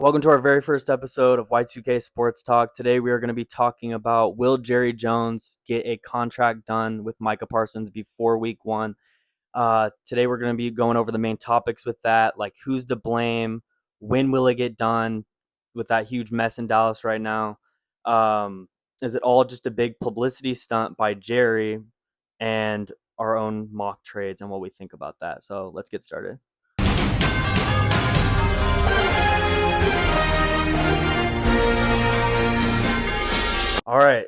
Welcome to our very first episode of Y2K Sports Talk. Today we are going to be talking about will Jerry Jones get a contract done with Micah Parsons before week one. Today we're going to be going over the main topics with that, like who's to blame, when will it get done with that huge mess in Dallas right now. Is it all just a big publicity stunt by Jerry, and our own mock trades and what we think about that. So let's get started. All right.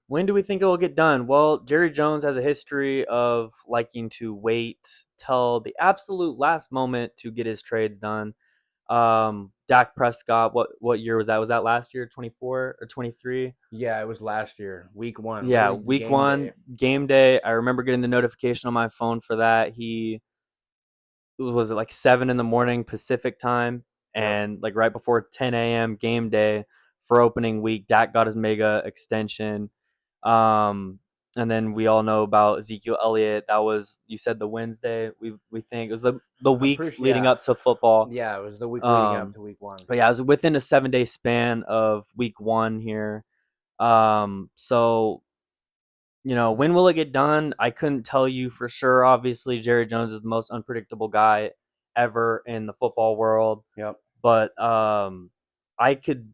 When do we think it will get done? Well, Jerry Jones has a history of liking to wait till the absolute last moment to get his trades done. Dak Prescott, what year was that? Was that last year, 24 or 23? Yeah, it was last year, week one, Yeah, literally week game day. one, game day. I remember getting the notification on my phone for that. He was it like 7 in the morning Pacific time, Yep. and like right before 10 a.m. game day for opening week, Dak got his mega extension. Um, and then we all know about Ezekiel Elliott. That was, you said, the Wednesday. We think it was the I'm week pretty sure. leading Yeah, up to football. yeah, it was the week leading up Um, to week one. but yeah, it was within a 7 day span of week one here. So when will it get done? I couldn't tell you for sure. Obviously, Jerry Jones is the most unpredictable guy ever in the football world. Yep. But I could,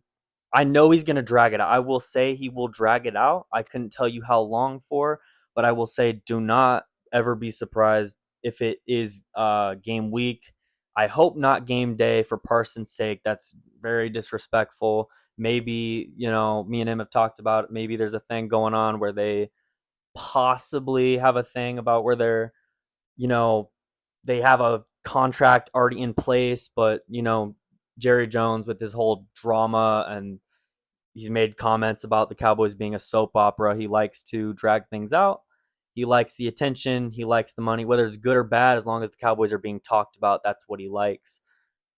I know he's gonna drag it out. I will say he will drag it out. I couldn't tell you how long for, but I will say do not ever be surprised if it is game week. I hope not game day for Parsons' sake. That's very disrespectful. Maybe, me and him have talked about it. Maybe there's a thing going on where they possibly have a thing about where you know, they have a contract already in place, but Jerry Jones with his whole drama, and he's made comments about the Cowboys being a soap opera. He likes to drag things out. He likes the attention. He likes the money, whether it's good or bad. As long as the Cowboys are being talked about, that's what he likes.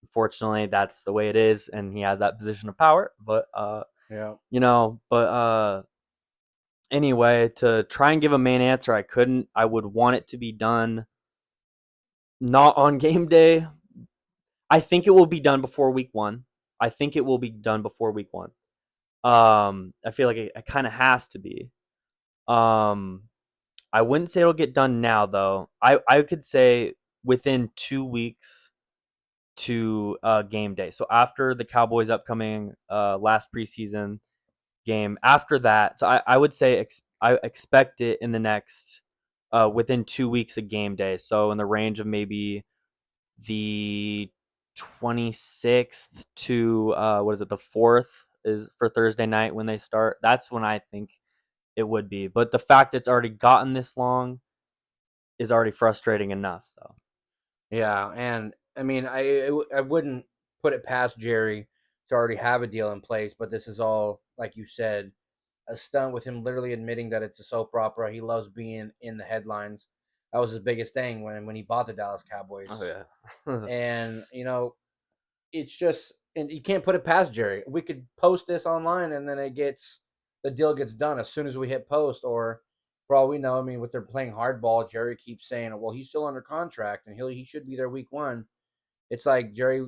Unfortunately, that's the way it is, and he has that position of power. But Yeah. but anyway, to try and give a main answer, I couldn't. I would want it to be done not on game day. I think it will be done before week one. I think it will be done before week one. I feel like it kind of has to be. Um, I wouldn't say it'll get done now though. I could say within 2 weeks to game day. So after the Cowboys' upcoming last preseason game, after that, so I would say I expect it in the next within 2 weeks of game day. So in the range of maybe the 26th to what is it, the 4th is for Thursday night when they start. That's when I think it would be. But the fact it's already gotten this long is already frustrating enough. So Yeah, and I mean, I wouldn't put it past Jerry to already have a deal in place, but this is all, like you said, a stunt with him literally admitting that it's a soap opera. He loves being in the headlines. That was his biggest thing when he bought the Dallas oh Cowboys, yeah. and it's just, and you can't put it past Jerry. We could post this online, and then the deal gets done as soon as we hit post, or for all we know, I mean, with their playing hardball, Jerry keeps saying, "Well, he's still under contract, and he should be there week one." It's like Jerry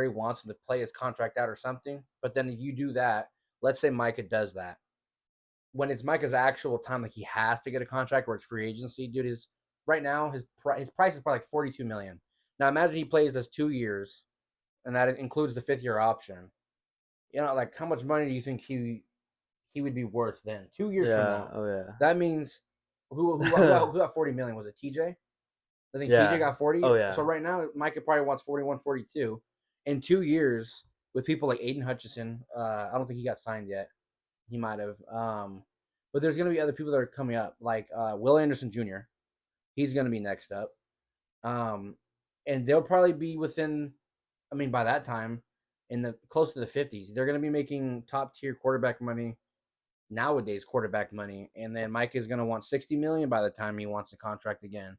wants him to play his contract out or something, but then you do that. Let's say Micah does that. When it's Micah's actual time, like he has to get a contract where it's free agency, dude. Is right now his price is probably like 42 million. Now imagine he plays this 2 years, and that includes the fifth year option. Like how much money do you think he would be worth then? 2 years from Yeah. now, Oh that means who got 40 million? Was it TJ? I think TJ yeah. got 40. Oh So yeah. right now, Micah probably wants 41, 42. In 2 years, with people like Aiden Hutchinson, I don't think he got signed yet. He might have. But there's going to be other people that are coming up, like Will Anderson Jr. He's going to be next up. Um, and they'll probably be within, I mean, by that time, in the close to the 50s. They're going to be making top tier quarterback money nowadays, quarterback money, and then Mike is going to want 60 million by the time he wants a contract again.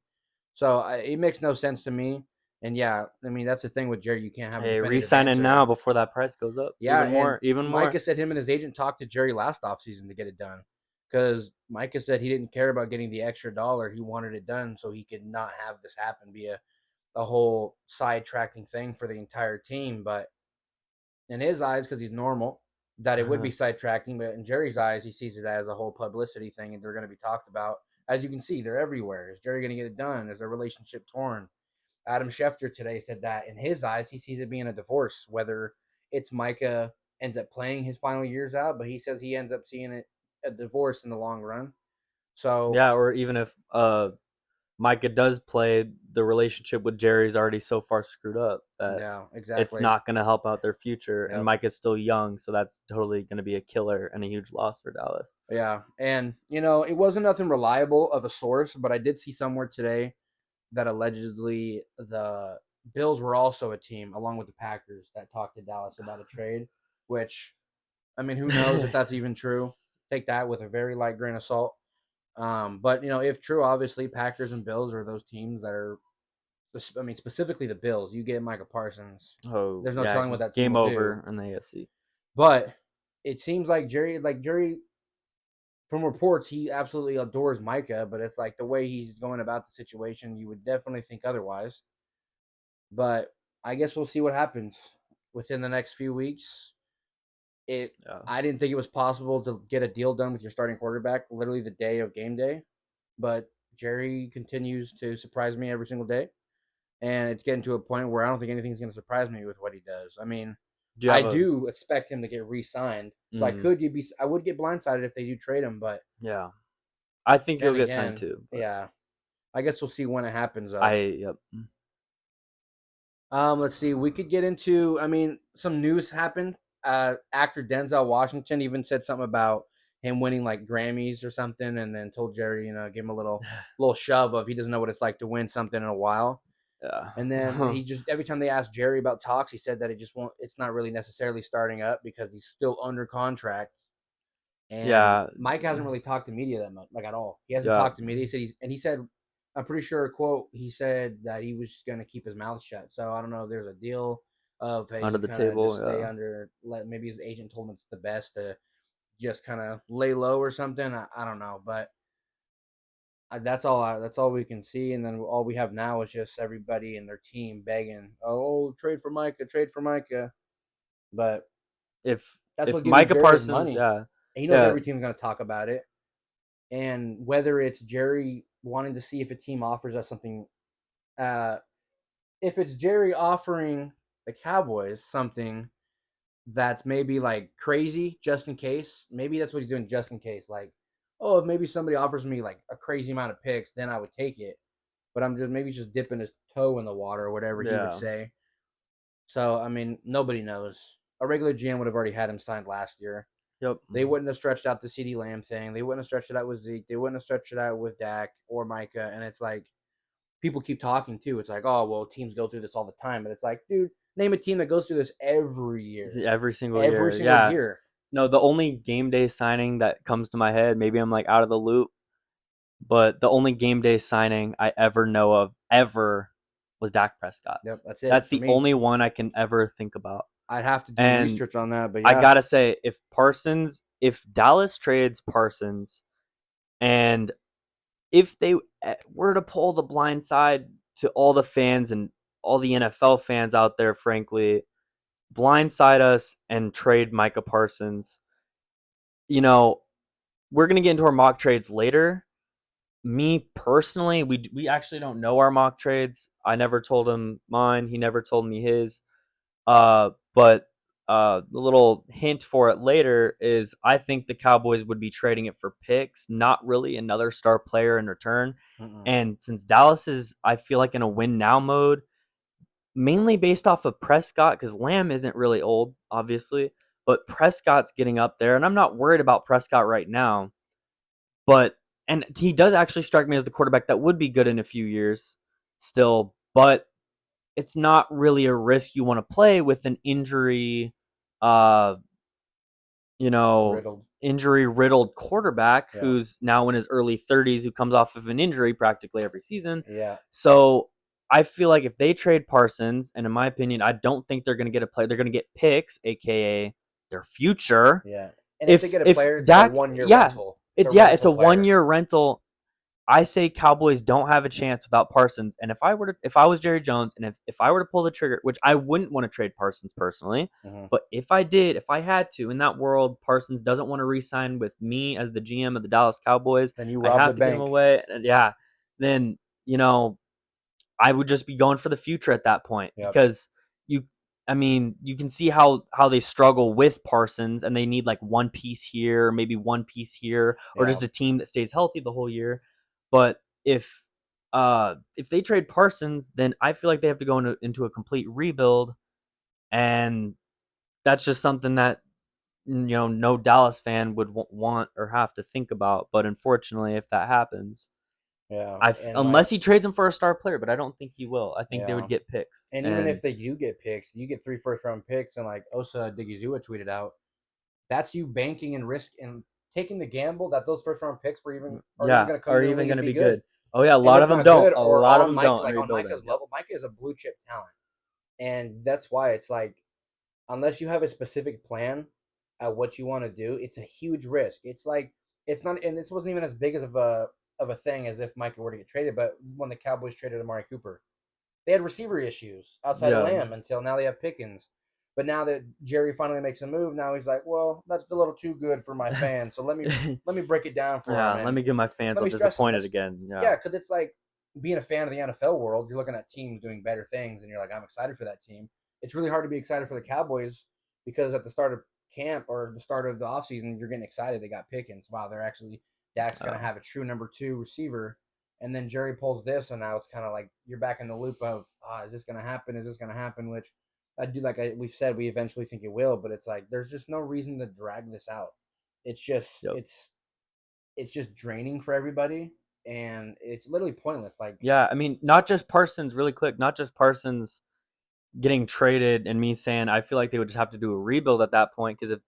So it makes no sense to me. And yeah, I mean that's the thing with Jerry. You can't have a Hey, definitive re-sign it answer. now before that price goes up Yeah, even and more. Even more. Micah said him and his agent talked to Jerry last offseason to get it done because Micah said he didn't care about getting the extra dollar. He wanted it done so he could not have this happen, be a whole sidetracking thing for the entire team. But in his eyes, because he's normal, that it would be sidetracking. But in Jerry's eyes, he sees it as a whole publicity thing, and they're going to be talked about. As you can see, they're everywhere. Is Jerry going to get it done? Is their relationship torn? Adam Schefter today said that in his eyes, he sees it being a divorce, whether it's Micah ends up playing his final years out, but he says he ends up seeing it a divorce in the long run. So, Yeah, or even if Micah does play, the relationship with Jerry's already so far screwed up that yeah, it's exactly. not going to help out their future. And Yep. Micah's still young, so that's totally going to be a killer and a huge loss for Dallas. Yeah. And, it wasn't nothing reliable of a source, but I did see somewhere today that allegedly the Bills were also a team, along with the Packers, that talked to Dallas about a trade, which, I mean, who knows if that's even true? Take that with a very light grain of salt. But if true, obviously Packers and Bills are those teams that are. I mean, specifically the Bills. You get Micah Parsons. Oh There's no yeah, telling what that team game will do. over in the AFC. But it seems like Jerry, from reports, he absolutely adores Micah. But it's like the way he's going about the situation, you would definitely think otherwise. But I guess we'll see what happens within the next few weeks. It. Yeah, I didn't think it was possible to get a deal done with your starting quarterback literally the day of game day, but Jerry continues to surprise me every single day, and it's getting to a point where I don't think anything's going to surprise me with what he does. I mean, do you I have a? do expect him to get re-signed, so Mm, I would get blindsided if they do trade him, but yeah, I think he'll then get signed again, too. But yeah, I guess we'll see when it happens though. I yep. Let's see. We could get into. I mean, some news happened. Actor Denzel Washington even said something about him winning like Grammys or something, and then told Jerry, give him a little shove of he doesn't know what it's like to win something in a while. And then Yeah. he just every time they asked Jerry about talks, he said that it just won't. It's not really necessarily starting up because he's still under contract. And Yeah. Mike hasn't really talked to media that much, like at all. He hasn't Yeah. talked to media. He said, I'm pretty sure a quote. He said that he was just going to keep his mouth shut. So I don't know if there's a deal of hey, Under you the kind of just table. stay Yeah. under. Let maybe his agent told him it's the best to just kind of lay low or something. I don't know, but that's all. That's all we can see, and then all we have now is just everybody and their team begging, "Oh, trade for Micah, trade for Micah." But If that's if what gives Micah Jerry his Parsons, money. yeah, And he knows yeah, every team's going to talk about it. And whether it's Jerry wanting to see if a team offers us something, uh, if it's Jerry offering the Cowboys something that's maybe like crazy, just in case, maybe that's what he's doing, just in case. Like, oh, if maybe somebody offers me like a crazy amount of picks, then I would take it. But I'm just maybe just dipping his toe in the water or whatever he would yeah. say. So I mean, nobody knows. A regular GM would have already had him signed last year. Yep. They wouldn't have stretched out the CeeDee Lamb thing. They wouldn't have stretched it out with Zeke. They wouldn't have stretched it out with Dak or Micah. And it's like people keep talking too. It's like, oh well, teams go through this all the time. But it's like, dude, name a team that goes through this every year, Every single every year. single Yeah. year. No, the only game day signing that comes to my head, maybe I'm like out of the loop, but the only game day signing I ever know of ever was Dak Prescott's. Yep, that's it That's for the me. only one I can ever think about. I'd have to do And research on that, but I yeah, gotta say, if Dallas trades Parsons, and if they were to pull the blind side to all the fans and all the NFL fans out there, frankly, blindside us and trade Micah Parsons, you know, we're gonna get into our mock trades later. Me personally, we actually don't know our mock trades. I never told him mine. He never told me his. But the little hint for it later is I think the Cowboys would be trading it for picks, not really another star player in return. mm-mm. And since Dallas is, I feel like, in a win now mode, mainly based off of Prescott, because Lamb isn't really old, obviously, but Prescott's getting up there, and I'm not worried about Prescott right now. But and he does actually strike me as the quarterback that would be good in a few years still, but it's not really a risk you want to play with an injury, uh, you know, Riddled. injury riddled quarterback Yeah, who's now in his early 30s, who comes off of an injury practically every season. yeah, So I feel like if they trade Parsons, and in my opinion, I don't think they're going to get a player. They're going to get picks, aka their future. yeah. And if they If get a if player, it's like a Dak, 1 year yeah, rental. It's a yeah, it's rental a one player. year rental. I say Cowboys don't have a chance without Parsons. And if I was Jerry Jones, and if I were to pull the trigger, which I wouldn't want to trade Parsons personally, Mm-hmm. but if I had to in that world, Parsons doesn't want to re-sign with me as the GM of the Dallas Cowboys. Then you I rob the have to give him bank. away. And yeah, then I would just be going for the future at that point Yep. because you I mean, you can see how they struggle with Parsons and they need like one piece here, maybe one piece here, or Yeah. just a team that stays healthy the whole year. But if they trade Parsons, then I feel like they have to go into a complete rebuild, and that's just something that no Dallas fan would want or have to think about. But unfortunately, if that happens, Yeah. And unless he trades him for a star player, but I don't think he will. I think they yeah. would get picks. And even if And they do get picks, you get 3 first-round picks, and like Osa Digizua tweeted out, that's you banking and risk and taking the gamble that those first-round picks are even yeah, going to come are to the even league going and to be be good. good. Oh yeah, a And lot if of them not don't. good, A or lot of on them Mike, don't like in on rebuilding. Micah's Yep. level, Micah is a blue chip talent, and that's why it's like unless you have a specific plan at what you want to do, it's a huge risk. It's like it's not, and this wasn't even as big as of a thing as if Micah were to get traded. But when the Cowboys traded Amari Cooper, they had receiver issues outside of Yeah. Lamb until now they have Pickens. But now that Jerry finally makes a move, now he's like, well, that's a little too good for my fans. So let me break it down for Yeah. him Let and me give my fans let all me stress it. disappointed That's again. Yeah. yeah, because it's like being a fan of the NFL world. You're looking at teams doing better things, and you're like, I'm excited for that team. It's really hard to be excited for the Cowboys because at the start of camp or the start of the offseason, you're getting excited. They got Pickens. Wow, they're actually Dak's going to Um, have a true number 2 receiver. And then Jerry pulls this, and now it's kind of like you're back in the loop of, is this going to happen? Is this going to happen? Which I do we've said, we eventually think it will, but it's like there's just no reason to drag this out. It's just yep. it's just draining for everybody, and it's literally pointless. Like, Yeah. I mean, not just Parsons. Really quick. Not just Parsons getting traded and me saying I feel like they would just have to do a rebuild at that point because if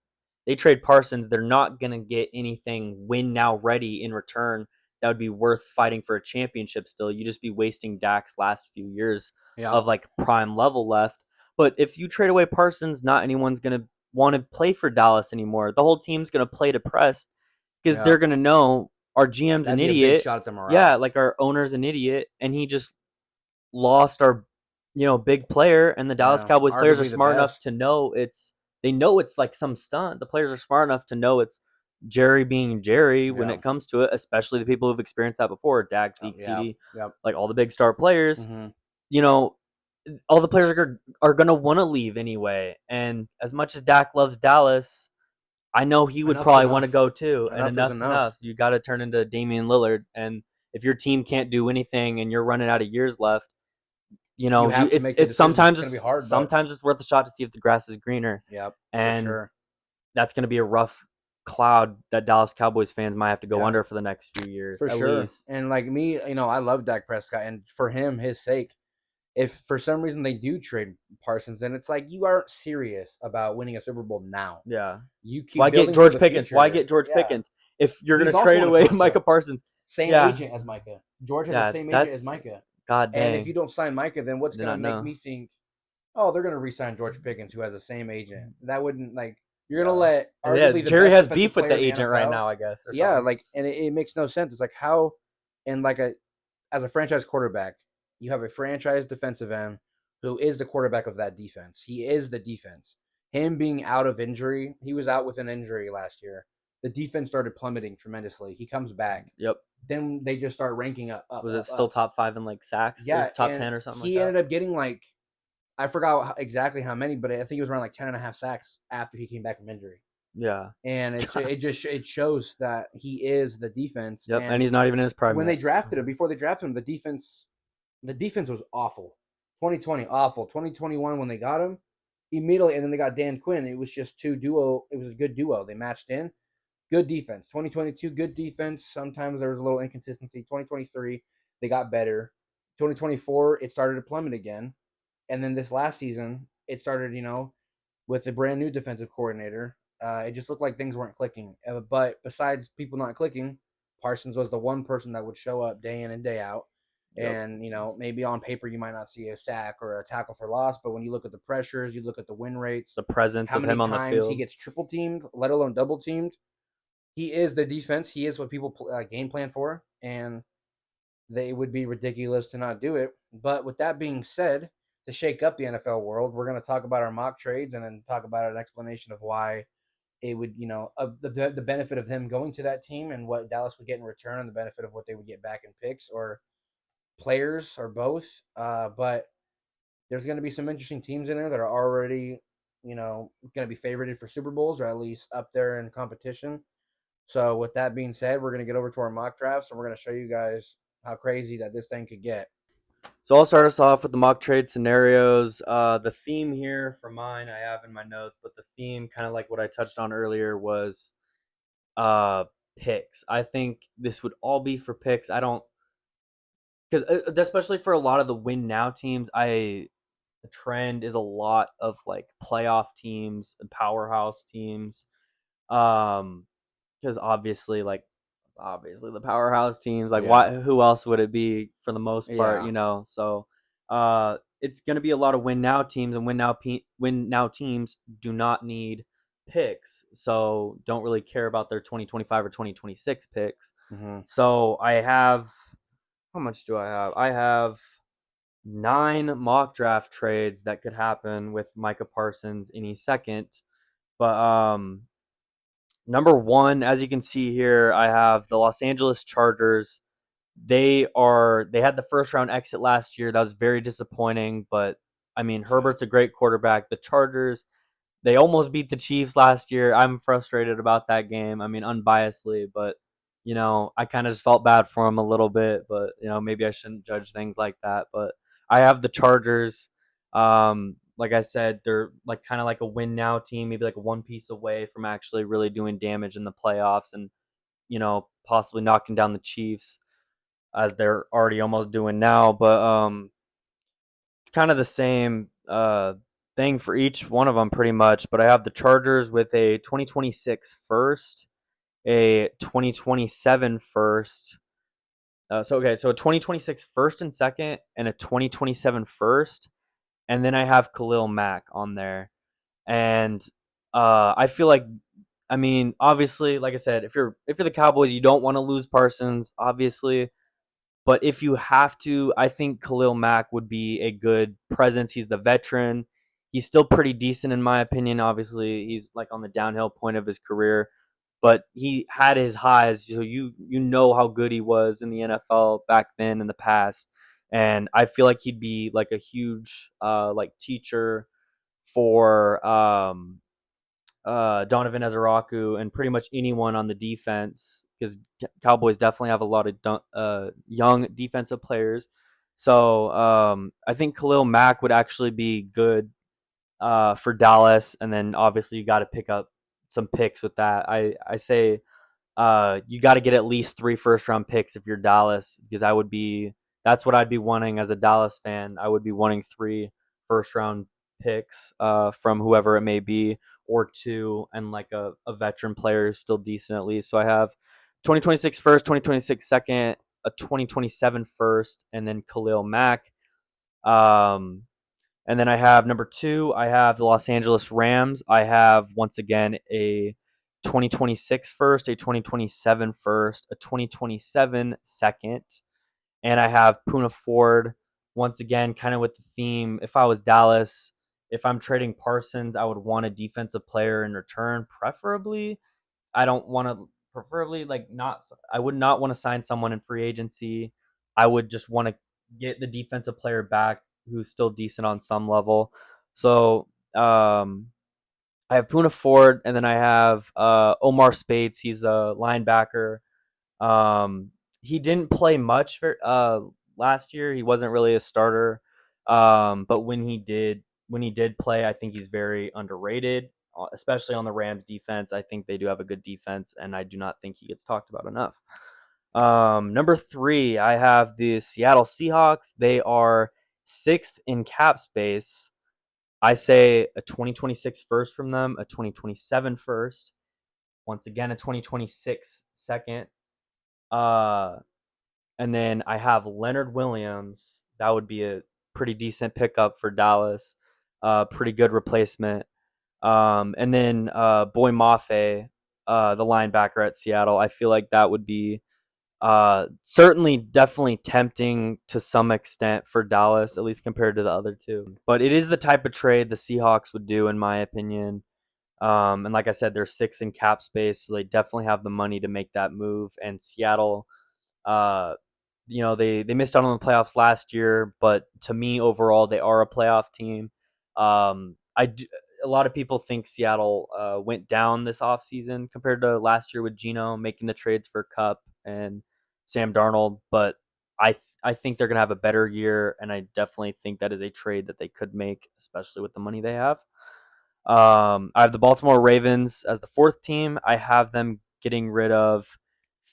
they trade Parsons, they're not going to get anything win now ready in return that would be worth fighting for a championship still. You just be wasting Dak's last few years yeah, of like prime level left. But if you trade away Parsons, not anyone's going to want to play for Dallas anymore. The whole team's going to play depressed because yeah, they're going to know our GM's an that'd be a big idiot. shot at the Yeah, morale. like our owner's an idiot and he just lost our big player, and the Dallas Yeah, Cowboys players are arguably the smart enough best. to know they know it's like some stunt. The players are smart enough to know it's Jerry being Jerry when Yeah, it comes to it, especially the people who've experienced that before, Dak, Zeke, yeah, CD, yep. like all the big star players. Mm-hmm. You know, all the players are going to want to leave anyway. And as much as Dak loves Dallas, I know he would Enough's probably want to enough. go too. And Enough is enough's enough. enough. So you got to turn into Damian Lillard. And if your team can't do anything and you're running out of years left, You have to make the decision. It's going to be hard, but sometimes it's worth a shot to see if the grass is greener, yep, for and sure. that's going to be a rough cloud that Dallas Cowboys fans might have to go Yeah, under for the next few years for at sure. least. And like me, I love Dak Prescott, and for his sake, if for some reason they do trade Parsons, then it's like you aren't serious about winning a Super Bowl now. Yeah. You keep Why get building for George the Pickens? Why future. get George Yeah, Pickens if you're but going he's to also trade on a away Micah contract. Parsons? Same Yeah. agent as Micah. George has the Yeah. same agent as That's Micah. god And if you dang. don't sign Micah, then what's Did going to not make know. me think, oh, they're going to re-sign George Pickens, who has the same agent? That wouldn't like you're going to Yeah. let Yeah. arguably the Jerry best has defensive beef with player the in the agent right NFL. now, I guess, or Yeah, something. like, and it makes no sense. It's like how, and like as a franchise quarterback, you have a franchise defensive end who is the quarterback of that defense. He is the defense. Him being out of injury, he was out with an injury last year. The defense started plummeting tremendously. He comes back. Yep. Then they just start ranking up, up, Was it up, still up. top 5 in like sacks or Yeah, top and 10 or something like he that? ended up getting like I forgot exactly how many, but I think it was around like 10 and a half sacks after he came back from injury. Yeah. And it shows that he is the defense. Yep. And And he's not even in his prime when they yet. drafted him, before they drafted him, the defense was awful. 2020 awful. 2021 when they got him immediately, and then they got Dan Quinn. It was just two duo. It was a good duo. They matched in. Good defense. 2022 good defense. Sometimes there was a little inconsistency. 2023 they got better. 2024 it started to plummet again, and then this last season it started. With the brand new defensive coordinator, it just looked like things weren't clicking. But besides people not clicking, Parsons was the one person that would show up day in and day out. Yep. And maybe on paper you might not see a sack or a tackle for loss, but when you look at the pressures, you look at the win rates, The presence how of many him on the times he field. gets triple teamed, let alone double teamed. He is the defense. He is what people game plan for, and they would be ridiculous to not do it. But with that being said, to shake up the NFL world, we're going to talk about our mock trades and then talk about an explanation of why it would, of the benefit of him going to that team and what Dallas would get in return, and the benefit of what they would get back in picks or players or both. But there's going to be some interesting teams in there that are already, going to be favorited for Super Bowls, or at least up there in competition. So with that being said, we're going to get over to our mock drafts and we're going to show you guys how crazy that this thing could get. So I'll start us off with the mock trade scenarios. The theme here for mine I have in my notes, but the theme, kind of like what I touched on earlier, was uh, picks. I think this would all be for picks. I don't, because especially for a lot of the win now teams, the trend is a lot of like playoff teams and powerhouse teams. Um, because obviously the powerhouse teams, like, Yeah. why, who else would it be for the most part, Yeah. So it's going to be a lot of win now teams, and win now teams do not need picks, so don't really care about their 2025 or 2026 picks. Mm-hmm. So I have, how much do I have? I have 9 mock draft trades that could happen with Micah Parsons any second. But number one, as you can see here, I have the Los Angeles Chargers. They had the first round exit last year. That was very disappointing, but I mean, Yeah. Herbert's a great quarterback. The Chargers, they almost beat the Chiefs last year. I'm frustrated about that game. I mean, unbiasedly, but I kind of just felt bad for him a little bit, but maybe I shouldn't judge things like that. But I have the Chargers. Like I said, they're like kind of like a win now team, maybe like one piece away from actually really doing damage in the playoffs and possibly knocking down the Chiefs as they're already almost doing now. But it's kind of the same thing for each one of them pretty much. But I have the Chargers with a 2026 first, a 2027 first. So a 2026 first and second, and a 2027 first, and then I have Khalil Mack on there. And I feel like, I mean, obviously, like I said, if you're the Cowboys, you don't want to lose Parsons, obviously. But if you have to, I think Khalil Mack would be a good presence. He's the veteran. He's still pretty decent in my opinion. Obviously, he's like on the downhill point of his career, but he had his highs. So you know how good he was in the NFL back then in the past, and I feel like he'd be like a huge like teacher for Donovan Ezeraku and pretty much anyone on the defense, because Cowboys definitely have a lot of young defensive players. So I think Khalil Mack would actually be good for Dallas, and then obviously you got to pick up some picks with that. I say you got to get at least 3 first round picks if you're Dallas, because that's what I'd be wanting as a Dallas fan. I would be wanting 3 first round picks from whoever it may be, or 2, and like a veteran player who's still decent at least. So I have 2026 first, 2026 second, a 2027 first, and then Khalil Mack. Um, and then I have number 2, I have the Los Angeles Rams. I have, once again, a 2026 first, a 2027 first, a 2027 second, and I have Puna Ford. Once again, kind of with the theme. If I was Dallas, if I'm trading Parsons, I would want a defensive player in return, preferably. I don't want to, preferably, like, not. I would not want to sign someone in free agency. I would just want to get the defensive player back who's still decent on some level. So I have Puna Ford, and then I have Omar Spates. He's a linebacker. Um, he didn't play much for last year. He wasn't really a starter. But when he did play, I think he's very underrated, especially on the Rams defense. I think they do have a good defense, and I do not think he gets talked about enough. Number 3, I have the Seattle Seahawks. They are 6th in cap space. I say a 2026 first from them, a 2027 first, once again a 2026 second. Uh, and then I have Leonard Williams. That would be a pretty decent pickup for Dallas. Pretty good replacement. And then Boy Mafe, the linebacker at Seattle. I feel like that would be Certainly, definitely tempting to some extent for Dallas, at least compared to the other two. But it is the type of trade the Seahawks would do, in my opinion. And like I said, they're sixth in cap space, so they definitely have the money to make that move. And Seattle, uh, they missed out on the playoffs last year, but to me, overall, they are a playoff team. I do, a lot of people think Seattle went down this offseason compared to last year with Geno making the trades for Cup and Sam Darnold, but I think they're gonna have a better year, and I definitely think that is a trade that they could make, especially with the money they have. I have the Baltimore Ravens as the fourth team. I have them getting rid of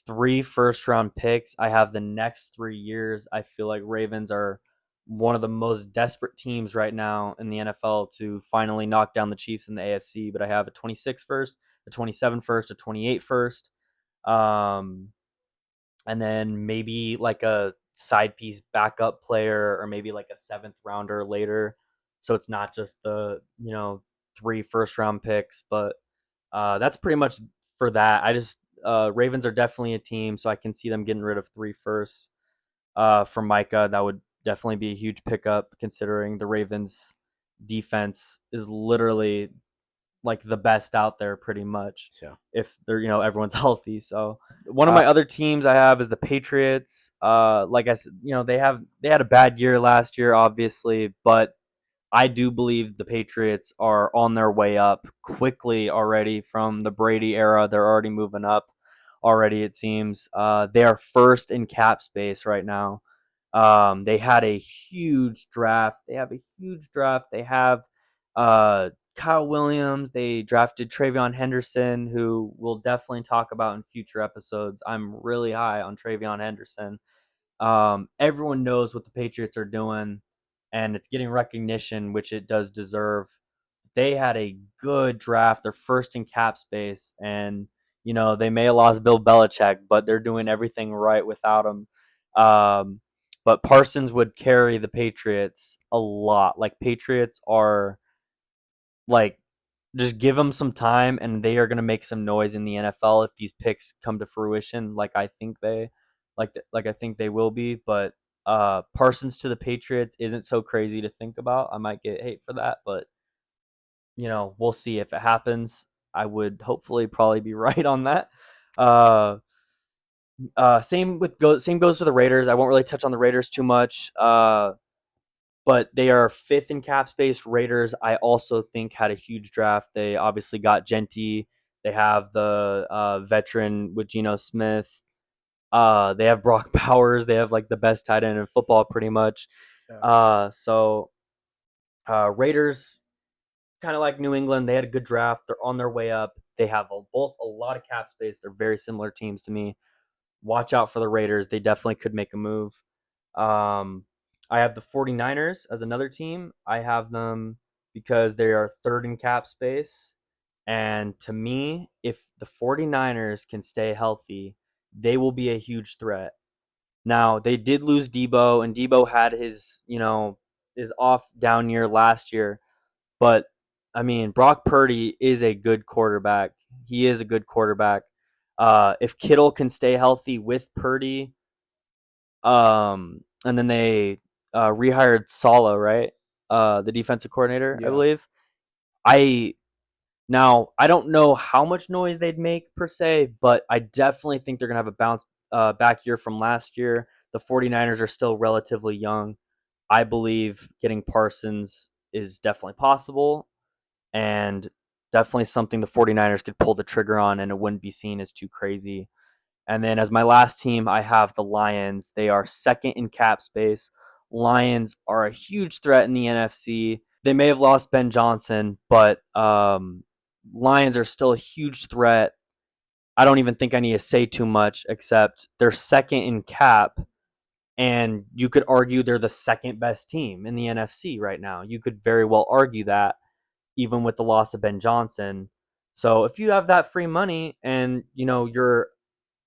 three first round picks. I have the next 3 years. I feel like Ravens are one of the most desperate teams right now in the NFL to finally knock down the Chiefs in the AFC. But I have a 26 first, a 27 first, a 28 first. Um, and then maybe like a side piece backup player or maybe like a seventh rounder later. So it's not just the, three first round picks, but that's pretty much for that. Ravens are definitely a team, so I can see them getting rid of three firsts for Micah. That would definitely be a huge pickup considering the Ravens defense is literally like the best out there pretty much Yeah. if they're everyone's healthy. So one of Uh, my other teams I have is the Patriots. Like I said, they had a bad year last year, obviously, but I do believe the Patriots are on their way up quickly already from the Brady era. They're already moving up already, it seems. They are first in cap space right now. They had a huge draft. They have a huge draft. They have Kyle Williams. They drafted Travion Henderson, who we'll definitely talk about in future episodes. I'm really high on Travion Henderson. Everyone knows what the Patriots are doing, and it's getting recognition, which it does deserve. They had a good draft. They're first in cap space, and they may have lost Bill Belichick, but they're doing everything right without him. Um, but Parsons would carry the Patriots a lot. Like Patriots are like just give them some time and they are going to make some noise in the NFL if these picks come to fruition like I think they will be, but Parsons to the Patriots isn't so crazy to think about. I might get hate for that, but we'll see if it happens. I would hopefully probably be right on that. Uh same goes to the Raiders. I won't really touch on the Raiders too much. But they are fifth in cap space. Raiders, I also think, had a huge draft. They obviously got Genty. They have the veteran with Geno Smith. They have Brock Bowers. They have like the best tight end in football, pretty much. yeah. Raiders, kind of like New England, they had a good draft. They're on their way up. They have both a lot of cap space. They're very similar teams to me. Watch out for the Raiders. They definitely could make a move. Um, I have the 49ers as another team. I have them because they are third in cap space. And to me, if the 49ers can stay healthy, they will be a huge threat. Now, they did lose Debo, and Debo had his off down year last year. But, I mean, Brock Purdy is a good quarterback. He is a good quarterback. If Kittle can stay healthy with Purdy, and then they rehired Sala, right? The defensive coordinator, I Yeah. believe. I I don't know how much noise they'd make per se, but I definitely think they're gonna have a bounce back year from last year. The 49ers are still relatively young. I believe getting Parsons is definitely possible and definitely something the 49ers could pull the trigger on and it wouldn't be seen as too crazy. And then as my last team, I have the Lions. They are second in cap space. Lions are a huge threat in the NFC. They may have lost Ben Johnson, but Lions are still a huge threat. I don't even think I need to say too much, except they're second in cap, and you could argue they're the second best team in the NFC right now. You could very well argue that, even with the loss of Ben Johnson. So if you have that free money and you're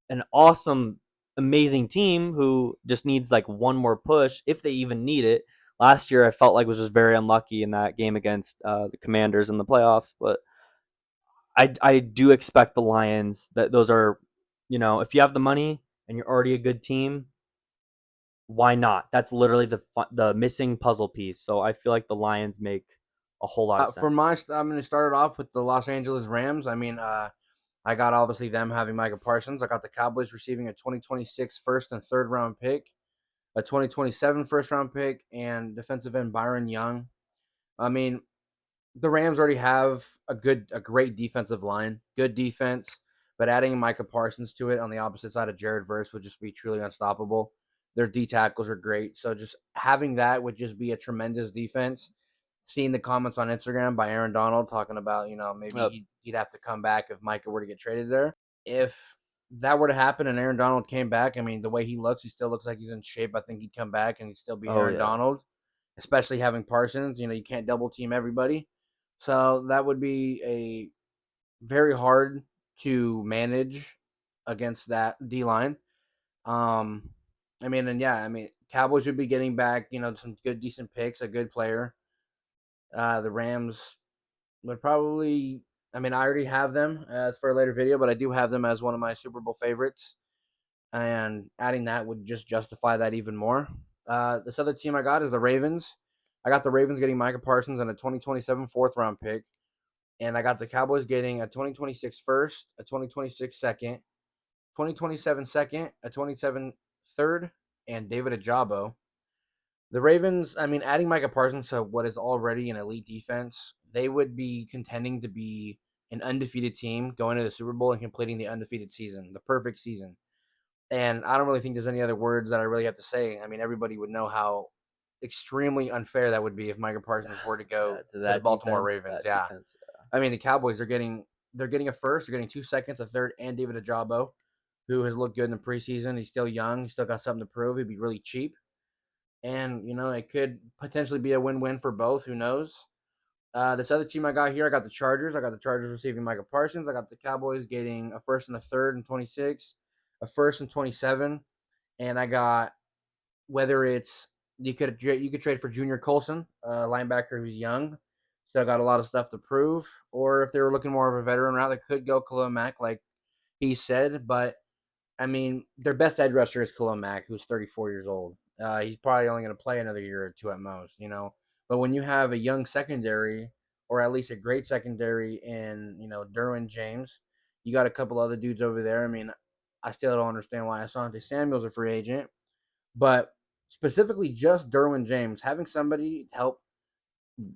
an awesome, amazing team who just needs like one more push, if they even need it. Last year, I felt like was just very unlucky in that game against the Commanders in the playoffs, but I do expect the Lions that those are, if you have the money, and you're already a good team, why not? That's literally the missing puzzle piece. So I feel like the Lions make a whole lot of sense. I'm going to start it off with the Los Angeles Rams. I mean, I got obviously them having Micah Parsons. I got the Cowboys receiving a 2026 first and third round pick, a 2027 first round pick, and defensive end Byron Young. I mean, the Rams already have a great defensive line, good defense, but adding Micah Parsons to it on the opposite side of Jared Verse would just be truly unstoppable. Their D tackles are great, so just having that would just be a tremendous defense. Seeing the comments on Instagram by Aaron Donald talking about maybe Uh, he'd have to come back if Micah were to get traded there. If that were to happen and Aaron Donald came back, I mean the way he looks, he still looks like he's in shape. I think he'd come back and he'd still be oh Aaron yeah. Donald, especially having Parsons. You can't double team everybody. So that would be a very hard to manage against that D line. Um, I mean, and yeah, I mean, Cowboys would be getting back, some good, decent picks, a good player. The Rams would probably, I mean, I already have them as for a later video, but I do have them as one of my Super Bowl favorites. And adding that would just justify that even more. This other team I got is the Ravens. I got the Ravens getting Micah Parsons and a 2027 fourth round pick. And I got the Cowboys getting a 2026 first, a 2026 second, 2027 second, a 27 third, and David Ajabo. The Ravens, I mean, adding Micah Parsons to what is already an elite defense, they would be contending to be an undefeated team going to the Super Bowl and completing the undefeated season, the perfect season. And I don't really think there's any other words that I really have to say. I mean, everybody would know how extremely unfair that would be if Micah Parsons were to go To to the that Baltimore defense, Ravens. Yeah. I mean, the Cowboys are getting a first, they're getting 2 seconds, a third, and David Ajabo, who has looked good in the preseason. He's still young. He's still got something to prove. He'd be really cheap. And, it could potentially be a win-win for both. Who knows? This other team I got here, I got the Chargers. I got the Chargers receiving Micah Parsons. I got the Cowboys getting a first and a third and 26, a first and 27, and I got whether it's you could trade for Junior Colson, a linebacker who's young, still got a lot of stuff to prove, or if they were looking more of a veteran route, they could go Khalil Mack, like he said. But I mean, their best edge rusher is Khalil Mack, who's 34 years old. He's probably only going to play another year or two at most. But when you have a young secondary, or at least a great secondary in Derwin James, you got a couple other dudes over there. I mean, I still don't understand why Asante Samuel's a free agent, but specifically just Derwin James, having somebody help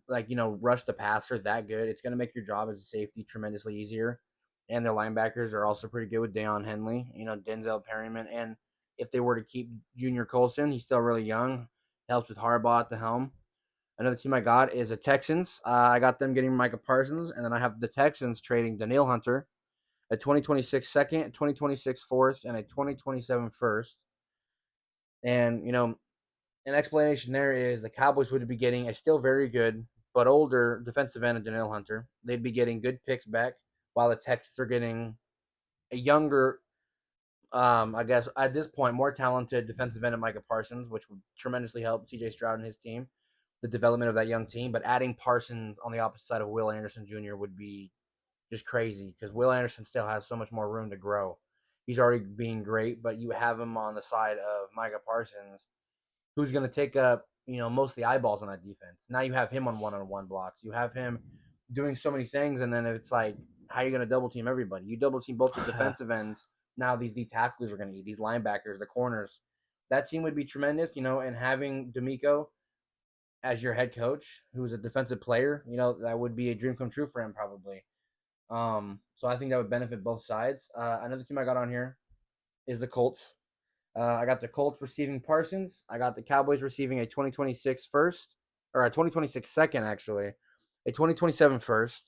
rush the passer that good, it's going to make your job as a safety tremendously easier. And their linebackers are also pretty good with Deion Henley, Denzel Perryman, and if they were to keep Junior Colson, he's still really young. Helps with Harbaugh at the helm. Another team I got is the Texans. I got them getting Micah Parsons, and then I have the Texans trading Daniil Hunter, a 2026 second, a 2026 fourth, and a 2027 first. And an explanation there is the Cowboys would be getting a still very good but older defensive end of Daniil Hunter. They'd be getting good picks back, while the Texans are getting a younger, I guess at this point, more talented defensive end of Micah Parsons, which would tremendously help CJ Stroud and his team, the development of that young team. But adding Parsons on the opposite side of Will Anderson Jr. would be just crazy because Will Anderson still has so much more room to grow. He's already being great, but you have him on the side of Micah Parsons, who's going to take up most of the eyeballs on that defense. Now you have him on one-on-one blocks. You have him doing so many things, and then it's like, how are you going to double team everybody? You double team both the defensive ends. Now these D tackles are going to eat these linebackers, the corners. That team would be tremendous, and having D'Amico as your head coach, who's a defensive player, that would be a dream come true for him probably. So I think that would benefit both sides. Another team I got on here is the Colts. I got the Colts receiving Parsons. I got the Cowboys receiving a 2026 first, or a 2026 second, actually, a 2027 first.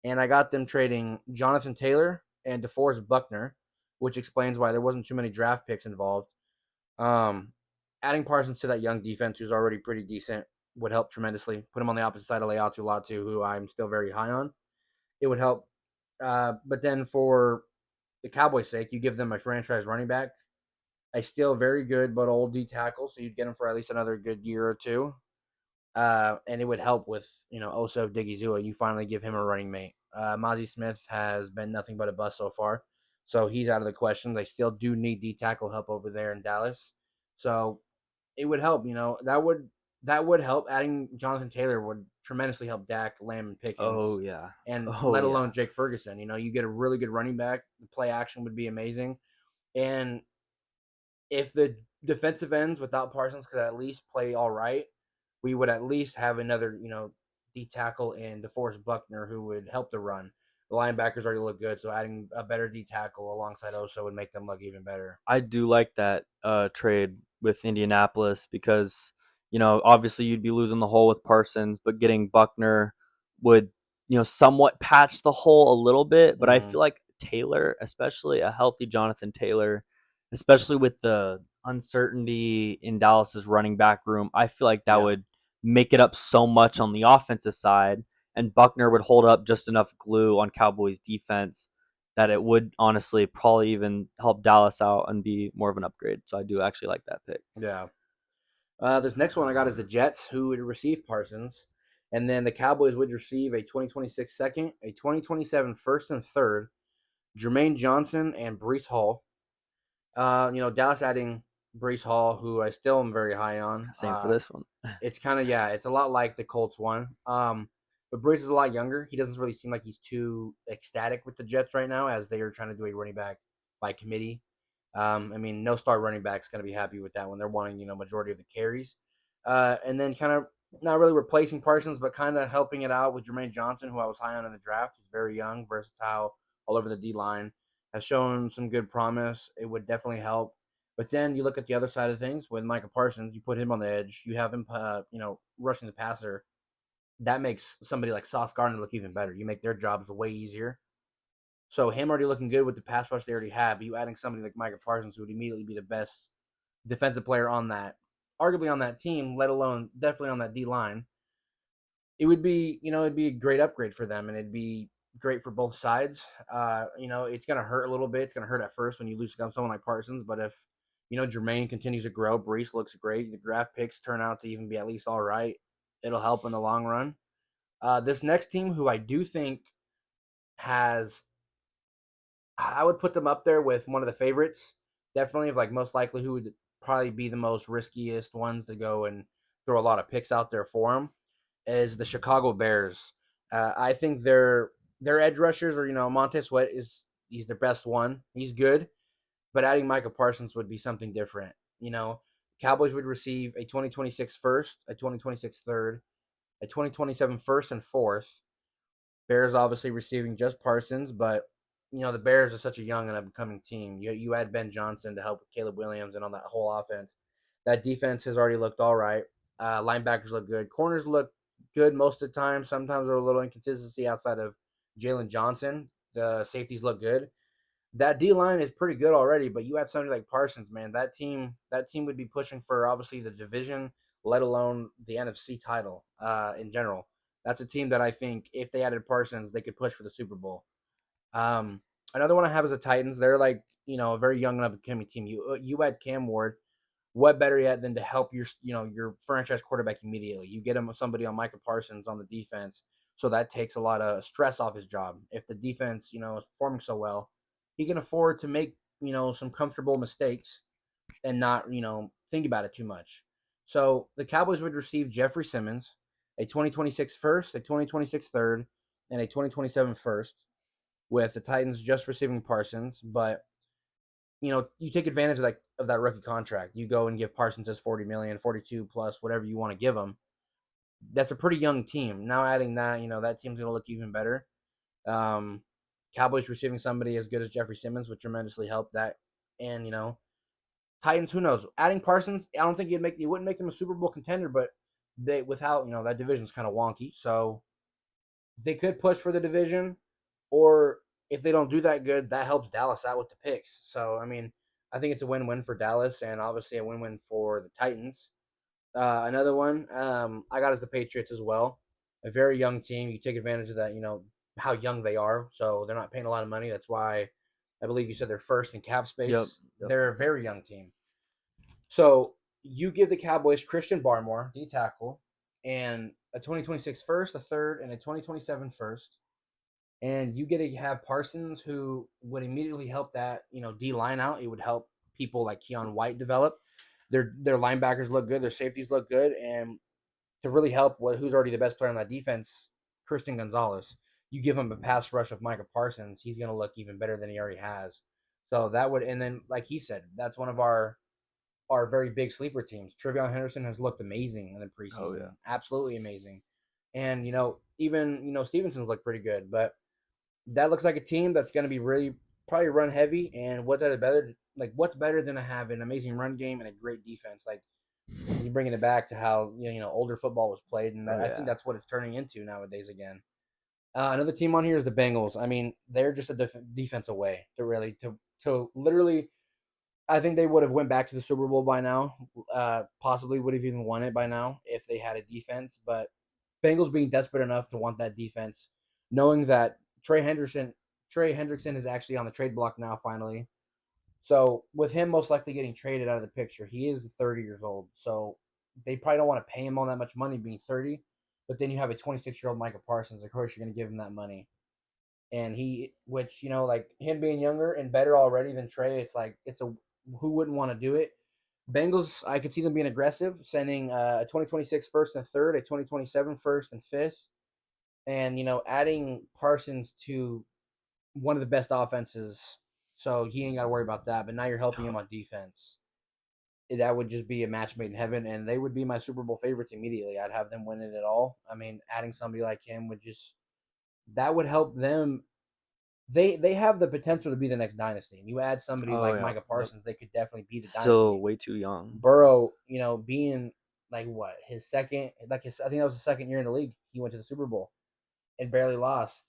And I got them trading Jonathan Taylor and DeForest Buckner, which explains why there wasn't too many draft picks involved. Um, Adding Parsons to that young defense, who's already pretty decent, would help tremendously. Put him on the opposite side of Leatu Latu, who I'm still very high on. It would help. But then for the Cowboys' sake, you give them a franchise running back, a still very good but old D tackle, so you'd get him for at least another good year or two. And it would help with Oso Digizua. You finally give him a running mate. Mozzie Smith has been nothing but a bust so far. so he's out of the question. They still do need D tackle help over there in Dallas, so it would help. That would help. Adding Jonathan Taylor would tremendously help Dak, Lamb, and Oh Pickens, yeah. and Oh let yeah. alone Jake Ferguson. You get a really good running back. The play action would be amazing, and if the defensive ends without Parsons could at least play all right, we would at least have another, D tackle in DeForest Buckner who would help the run. The linebackers already look good, so adding a better D tackle alongside Oso would make them look even better. I do like that trade with Indianapolis because obviously you'd be losing the hole with Parsons, but getting Buckner would somewhat patch the hole a little bit. But I Mm, feel like Taylor, especially a healthy Jonathan Taylor, especially with the uncertainty in Dallas's running back room, I feel like that yeah, would make it up so much on the offensive side, and Buckner would hold up just enough glue on Cowboys defense that it would honestly probably even help Dallas out and be more of an upgrade. So I do actually like that pick. yeah. This next one I got is the Jets, who would receive Parsons, and then the Cowboys would receive a 2026 second, a 2027 first and third, Jermaine Johnson and Brees Hall. Dallas adding Brees Hall, who I still am very high on. Same for this one. It's kind of, yeah, it's a lot like the Colts one. But Brees is a lot younger. He doesn't really seem like he's too ecstatic with the Jets right now, as they are trying to do a running back by committee. No star running back's going to be happy with that one. They're wanting majority of the carries, and then kind of not really replacing Parsons, but kind of helping it out with Jermaine Johnson, who I was high on in the draft. He's very young, versatile, all over the D line, has shown some good promise. It would definitely help. But then you look at the other side of things with Micah Parsons. You put him on the edge. You have him, rushing the passer. That makes somebody like Sauce Gardner look even better. You make their jobs way easier. So him already looking good with the pass rush they already have. You adding somebody like Micah Parsons who would immediately be the best defensive player on that, arguably on that team, let alone definitely on that D line. It'd be a great upgrade for them, and it'd be great for both sides. It's gonna hurt a little bit. It's gonna hurt at first when you lose someone like Parsons, but if Jermaine continues to grow, Brees looks great. The draft picks turn out to even be at least all right. It'll help in the long run. This next team, who I do think has, I would put them up there with one of the favorites, definitely of like most likely who would probably be the most riskiest ones to go and throw a lot of picks out there for them, is the Chicago Bears. I think their edge rushers are, Montez Sweat he's their best one. He's good, but adding Micah Parsons would be something different. Cowboys would receive a 2026 first, a 2026 third, a 2027 first and fourth. Bears obviously receiving just Parsons, but the Bears are such a young and upcoming team. You add Ben Johnson to help with Caleb Williams and on that whole offense. That defense has already looked all right. Linebackers look good. Corners look good most of the time. Sometimes there's a little inconsistency outside of Jalen Johnson. The safeties look good. That D line is pretty good already, but you add somebody like Parsons, man. That team would be pushing for obviously the division, let alone the NFC title in general. That's a team that I think if they added Parsons, they could push for the Super Bowl. Um, Another one I have is the Titans. They're like a very young and upcoming team. You add Cam Ward, what better yet than to help your franchise quarterback immediately? You get him somebody on Micah Parsons on the defense, so that takes a lot of stress off his job. If the defense is performing so well, he can afford to make some comfortable mistakes and not think about it too much. So the Cowboys would receive Jeffrey Simmons, a 2026 first, a 2026 third, and a 2027 first, with the Titans just receiving Parsons. But you take advantage of that rookie contract. You go and give Parsons his 40 million, 42 plus, whatever you want to give him. That's a pretty young team. Now adding that, that team's going to look even better. Um, Cowboys receiving somebody as good as Jeffrey Simmons would tremendously help that. And Titans, who knows? Adding Parsons, I don't think it wouldn't make them a Super Bowl contender, but they without that division's kind of wonky. So they could push for the division, or if they don't do that good, that helps Dallas out with the picks. So I think it's a win-win for Dallas, and obviously a win-win for the Titans. Another one I got is the Patriots as well. A very young team. You take advantage of that. How young they are, so they're not paying a lot of money. That's why I believe you said they're first in cap Yep. space. Yep. They're a very young team. So you give the Cowboys Christian Barmore, D tackle, and a 2026 first, a third, and a 2027 first. and you get to have Parsons, who would immediately help that D line out. It would help people like Keon White develop. Their linebackers look good, their safeties look good, and to really help who's already the best player on that defense, Christian Gonzalez. You give him a pass rush of Micah Parsons, he's going to look even better than he already has. So that would, and then like he said, that's one of our very big sleeper teams. Trevion Henderson has looked amazing in the Oh preseason, yeah. absolutely amazing. And even Stevenson's looked pretty good, but that looks like a team that's going to be really probably run heavy. And what's better than to have an amazing run game and a great defense? Like you bringing it back to how older football was played, and Oh I think yeah. that's what it's turning into nowadays again. Another team on here is the Bengals. I mean, they're just a defense away to literally. I think they would have went back to the Super Bowl by now. Possibly would have even won it by now if they had a defense. But Bengals being desperate enough to want that defense, knowing that Trey Hendrickson is actually on the trade block now finally. So with him most likely getting traded out of the picture, he is 30 years old. So they probably don't want to pay him all that much money being 30. But then you have a 26-year-old Micah Parsons. Of course, you're going to give him that money. And which like him being younger and better already than Trey, it's like who wouldn't want to do it? Bengals, I could see them being aggressive, sending a 2026 first and third, a 2027 first and fifth, and adding Parsons to one of the best offenses, so he ain't got to worry about that. But now you're helping him on defense. That would just be a match made in heaven, and they would be my Super Bowl favorites immediately. I'd have them win it all. I mean, adding somebody like him would just that would help them. They have the potential to be the next dynasty. And you add somebody Oh like yeah. Micah Yep. Parsons, they could definitely be the Still dynasty. way too young. Burrow, being like what his second, I think that was the second year in the league. He went to the Super Bowl and barely lost.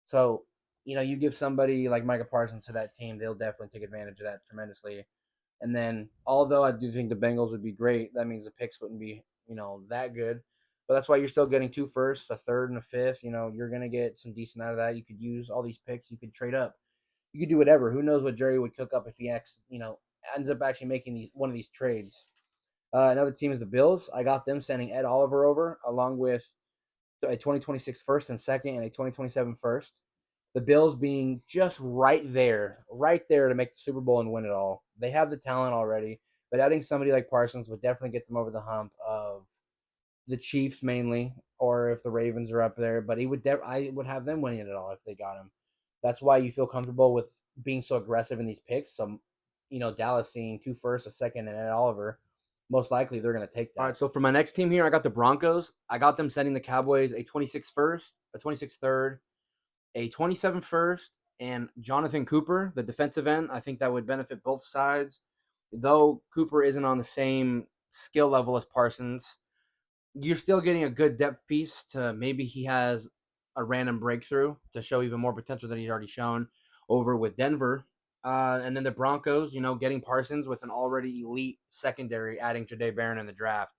So, you give somebody like Micah Parsons to that team, they'll definitely take advantage of that tremendously. And then, although I do think the Bengals would be great, that means the picks wouldn't be, that good. But that's why you're still getting two firsts, a third, and a fifth. You're going to get some decent out of that. You could use all these picks. You could trade up. You could do whatever. Who knows what Jerry would cook up if he ends up actually making one of these trades. Another team is the Bills. I got them sending Ed Oliver over along with a 2026 first and second and a 2027 first. The Bills being just right there to make the Super Bowl and win it all. They have the talent already, but adding somebody like Parsons would definitely get them over the hump of the Chiefs mainly, or if the Ravens are up there. But I would have them winning it all if they got him. That's why you feel comfortable with being so aggressive in these picks. So, Dallas seeing two firsts, a second, and Ed Oliver, most likely they're going to take that. All right, so for my next team here, I got the Broncos. I got them sending the Cowboys a 26 first, a 26 third, a 27 first, and Jonathan Cooper, the defensive end. I think that would benefit both sides. Though Cooper isn't on the same skill level as Parsons, you're still getting a good depth piece to maybe he has a random breakthrough to show even more potential than he's already shown over with Denver. And then the Broncos, getting Parsons with an already elite secondary, adding Jade Barron in the draft.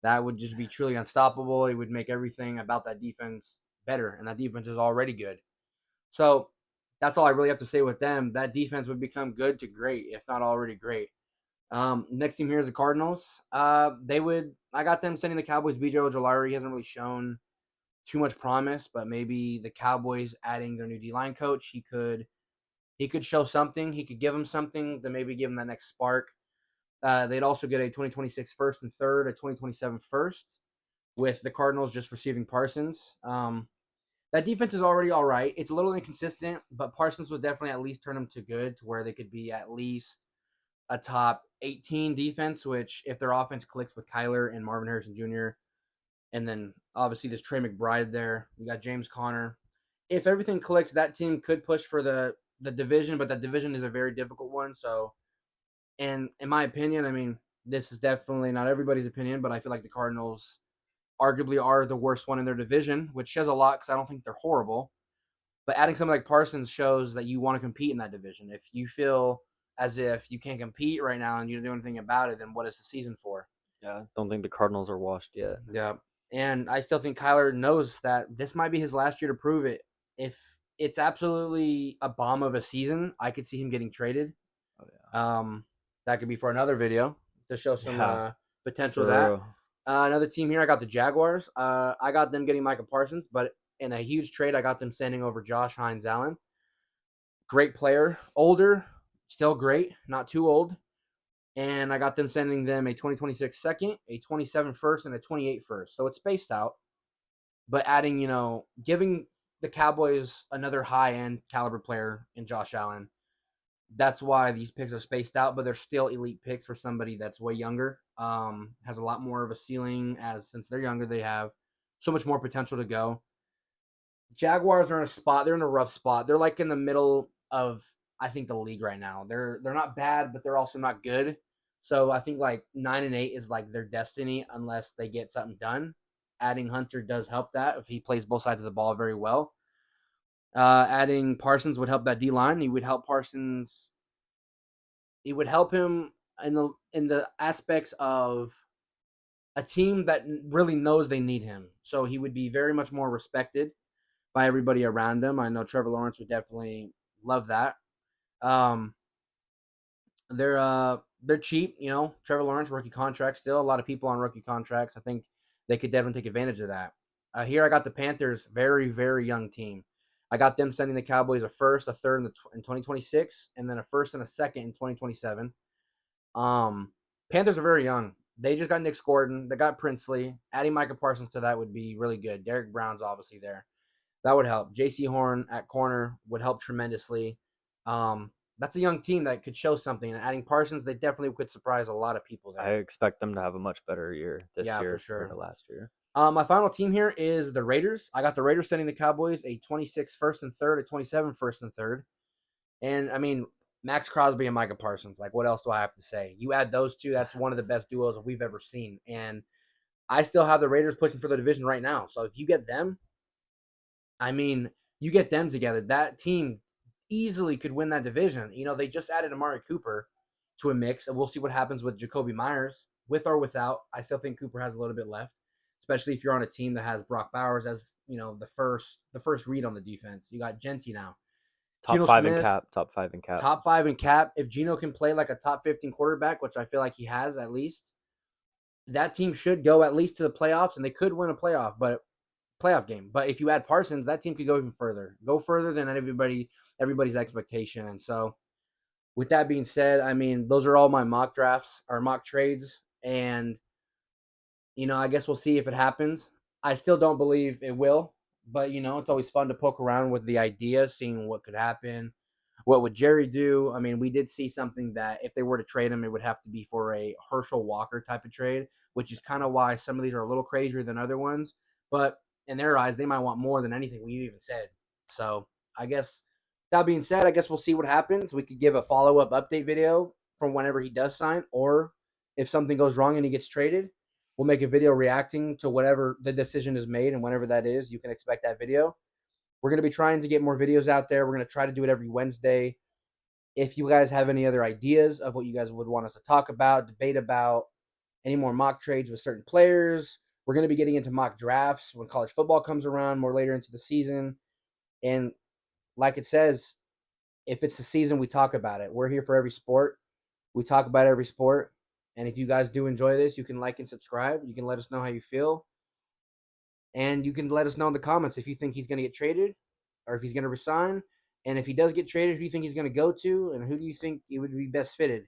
That would just be truly unstoppable. It would make everything about that defense better, and that defense is already good. So that's all I really have to say with them. That defense would become good to great, if not already great. Next team here is the Cardinals. I got them sending the Cowboys B.J. Ojolari. He hasn't really shown too much promise, but maybe the Cowboys adding their new D-line coach, he could show something. He could give them something to maybe give them that next spark. They'd also get a 2026 first and third, a 2027 first, with the Cardinals just receiving Parsons. That defense is already all right. It's a little inconsistent, but Parsons would definitely at least turn them to good, to where they could be at least a top 18 defense, which if their offense clicks with Kyler and Marvin Harrison Jr., and then obviously there's Trey McBride there. You got James Conner. If everything clicks, that team could push for the division, but that division is a very difficult one. So, and in my opinion, I mean, this is definitely not everybody's opinion, but I feel like the Cardinals arguably are the worst one in their division, which says a lot because I don't think they're horrible. But adding something like Parsons shows that you want to compete in that division. If you feel as if you can't compete right now and you don't do anything about it, then what is the season for? Yeah, don't think the Cardinals are washed yet. Yeah. And I still think Kyler knows that this might be his last year to prove it. If it's absolutely a bomb of a season, I could see him getting traded. Oh yeah. That could be for another video to show some Yeah, potential of for that. real. Another team here, I got the Jaguars. I got them getting Micah Parsons, but in a huge trade, I got them sending over Josh Hines Allen. Great player, older, still great, not too old. And I got them sending them a 2026 second, a 27 first, and a 28 first. So it's spaced out, but adding, giving the Cowboys another high end caliber player in Josh Allen. That's why these picks are spaced out, but they're still elite picks for somebody that's way younger. Has a lot more of a ceiling, as since they're younger, they have so much more potential to go. Jaguars are in a spot. They're in a rough spot. They're like in the middle of, I think, the league right now. They're not bad, but they're also not good. So I think like 9-8 is like their destiny unless they get something done. Adding Hunter does help that if he plays both sides of the ball very well. Adding Parsons would help that D line. He would help Parsons. He would help him in the aspects of a team that really knows they need him. So he would be very much more respected by everybody around him. I know Trevor Lawrence would definitely love that. Um, they're cheap, Trevor Lawrence rookie contract still. A lot of people on rookie contracts. I think they could definitely take advantage of that. Here I got the Panthers, very very young team. I got them sending the Cowboys a first, a third in 2026, and then a first and a second in 2027. Um, Panthers are very young. They just got Nick Gordon. They got Princely. Adding Micah Parsons to that would be really good. Derek Brown's obviously there. That would help. J.C. Horn at corner would help tremendously. That's a young team that could show something. And adding Parsons, they definitely could surprise a lot of people I there. expect them to have a much better year this Yeah, for year compared to sure. last year. My final team here is the Raiders. I got the Raiders sending the Cowboys a 26 first and third, a 27 first and third. And I mean, Max Crosby and Micah Parsons. Like, what else do I have to say? You add those two, that's one of the best duos we've ever seen. And I still have the Raiders pushing for the division right now. So if you get them, I mean, you get them together. That team easily could win that division. They just added Amari Cooper to a mix, and we'll see what happens with Jacoby Myers, with or without. I still think Cooper has a little bit left, especially if you're on a team that has Brock Bowers as the first read on the defense. You got Genty now, Top Geno five in Smith, cap. Top five in cap. top 5 in cap. If Geno can play like a top 15 quarterback, which I feel like he has at least, that team should go at least to the playoffs, and they could win a playoff game. But if you add Parsons, that team could go further than everybody's expectation. And so, with that being said, I mean, those are all my mock drafts or mock trades, and I guess we'll see if it happens. I still don't believe it will, but it's always fun to poke around with the idea, seeing what could happen. What would Jerry do? I mean, we did see something that if they were to trade him, it would have to be for a Herschel Walker type of trade, which is kind of why some of these are a little crazier than other ones. But in their eyes, they might want more than anything we even said. So I guess that being said, I guess we'll see what happens. We could give a follow up update video from whenever he does sign, or if something goes wrong and he gets traded, we'll make a video reacting to whatever the decision is made, and whenever that is, you can expect that video. We're going to be trying to get more videos out there. We're going to try to do it every Wednesday. If you guys have any other ideas of what you guys would want us to talk about, debate about, any more mock trades with certain players, we're going to be getting into mock drafts when college football comes around more later into the season. And like it says, if it's the season, we talk about it. We're here for every sport. We talk about every sport. And if you guys do enjoy this, you can like and subscribe. You can let us know how you feel. And you can let us know in the comments if you think he's going to get traded or if he's going to resign. And if he does get traded, who do you think he's going to go to? And who do you think it would be best fitted?